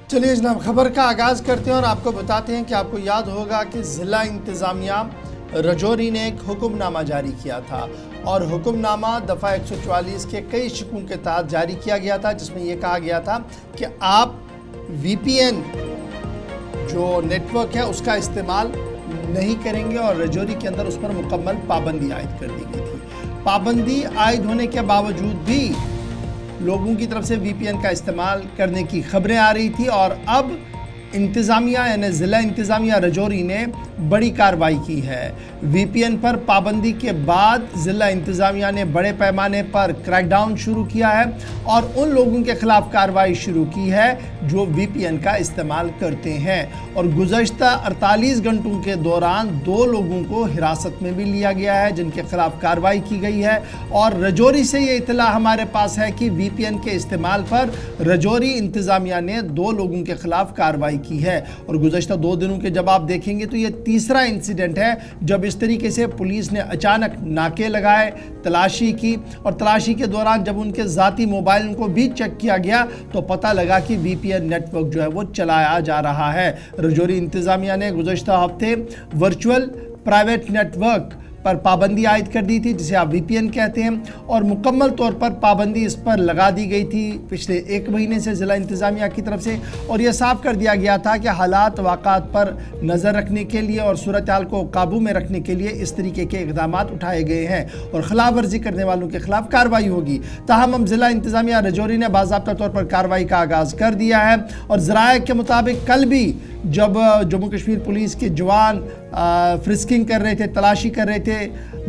چلیے جناب، خبر کا آغاز کرتے ہیں اور آپ کو بتاتے ہیں کہ آپ کو یاد ہوگا کہ ضلع انتظامیہ رجوری نے ایک حکم نامہ جاری کیا تھا اور حکم نامہ دفعہ 144 کے کئی شقوں کے تحت جاری کیا گیا تھا، جس میں یہ کہا گیا تھا کہ آپ وی پی این جو نیٹ ورک ہے اس کا استعمال نہیں کریں گے، اور رجوری کے اندر اس پر مکمل پابندی عائد کر دی گئی تھی۔ پابندی عائد ہونے کے باوجود بھی لوگوں کی طرف سے وی پی این کا استعمال کرنے کی خبریں آ رہی تھی، اور اب انتظامیہ یعنی ضلع انتظامیہ رجوری نے بڑی کارروائی کی ہے۔ وی پی این پر پابندی کے بعد ضلع انتظامیہ نے بڑے پیمانے پر کریک ڈاؤن شروع کیا ہے اور ان لوگوں کے خلاف کارروائی شروع کی ہے جو وی پی این کا استعمال کرتے ہیں، اور گزشتہ 48 گھنٹوں کے دوران 2 لوگوں کو حراست میں بھی لیا گیا ہے جن کے خلاف کارروائی کی گئی ہے، اور رجوری سے یہ اطلاع ہمارے پاس ہے کہ وی پی این کے استعمال پر رجوری انتظامیہ نے 2 لوگوں کے خلاف کارروائی کی ہے، اور گزشتہ 2 دنوں کے جب آپ دیکھیں گے تو یہ تیسرا انسیڈنٹ ہے جب اس طریقے سے پولیس نے اچانک ناکے لگائے، تلاشی کی، اور تلاشی کے دوران جب ان کے ذاتی موبائل کو بھی چیک کیا گیا تو پتہ لگا کہ وی پی این نیٹ ورک جو ہے وہ چلایا جا رہا ہے۔ رجوری انتظامیہ نے گزشتہ ہفتے ورچوئل پرائیویٹ نیٹ ورک پر پابندی عائد کر دی تھی، جسے آپ وی پی این کہتے ہیں، اور مکمل طور پر پابندی اس پر لگا دی گئی تھی پچھلے 1 مہینے سے ضلع انتظامیہ کی طرف سے، اور یہ صاف کر دیا گیا تھا کہ حالات واقعات پر نظر رکھنے کے لیے اور صورتحال کو قابو میں رکھنے کے لیے اس طریقے کے اقدامات اٹھائے گئے ہیں اور خلاف ورزی کرنے والوں کے خلاف کارروائی ہوگی۔ تاہم ضلع انتظامیہ رجوری نے باضابطہ طور پر کارروائی کا آغاز کر دیا ہے، اور ذرائع کے مطابق کل بھی جب جموں کشمیر پولیس کے جوان فرسکنگ کر رہے تھے، تلاشی کر رہے تھے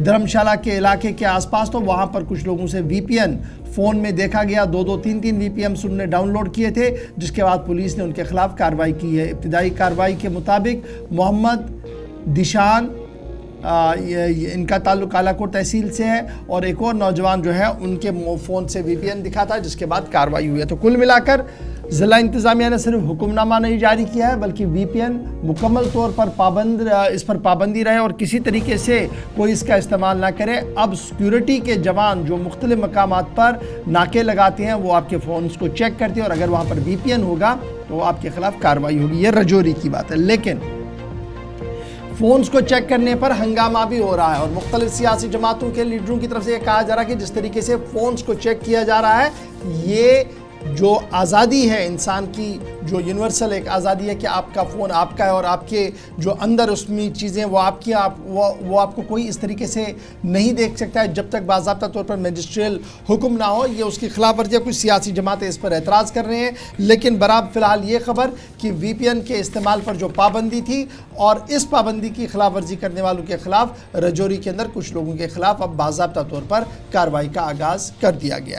دھرمشالہ کے علاقے کے آس پاس، تو وہاں پر کچھ لوگوں سے وی پی این فون میں دیکھا گیا، 2 3 وی پی این انہوں نے ڈاؤن لوڈ کیے تھے، جس کے بعد پولیس نے ان کے خلاف کارروائی کی ہے۔ ابتدائی کارروائی کے مطابق محمد دشان ان کا تعلق اعلیٰ کوٹ تحصیل سے ہے، اور ایک اور نوجوان جو ہے ان کے فون سے وی پی این دکھا تھا، جس کے بعد کارروائی ہوئی ہے۔ تو کل ملا کر ضلع انتظامیہ نے صرف حکم نامہ نہیں جاری کیا ہے بلکہ وی پی این مکمل طور پر اس پر پابندی رہے اور کسی طریقے سے کوئی اس کا استعمال نہ کرے۔ اب سیکیورٹی کے جوان جو مختلف مقامات پر ناکے لگاتے ہیں وہ آپ کے فونز کو چیک کرتے ہیں، اور اگر وہاں پر وی پی این ہوگا تو آپ کے خلاف کارروائی ہوگی۔ یہ رجوری کی بات ہے، لیکن فونز کو چیک کرنے پر ہنگامہ بھی ہو رہا ہے، اور مختلف سیاسی جماعتوں کے لیڈروں کی طرف سے یہ کہا جا رہا ہے کہ جس طریقے سے فونز کو چیک کیا جا رہا ہے، یہ جو آزادی ہے انسان کی، جو یونیورسل ایک آزادی ہے کہ آپ کا فون آپ کا ہے اور آپ کے جو اندر اس میں چیزیں وہ آپ کی، وہ آپ کو کوئی اس طریقے سے نہیں دیکھ سکتا ہے جب تک باضابطہ طور پر میجسٹریل حکم نہ ہو۔ یہ اس کی خلاف ورزی ہے، کچھ سیاسی جماعتیں اس پر اعتراض کر رہے ہیں، لیکن برابر فی الحال یہ خبر کہ وی پی این کے استعمال پر جو پابندی تھی اور اس پابندی کی خلاف ورزی کرنے والوں کے خلاف رجوری کے اندر کچھ لوگوں کے خلاف اب باضابطہ طور پر کارروائی کا آغاز کر دیا گیا۔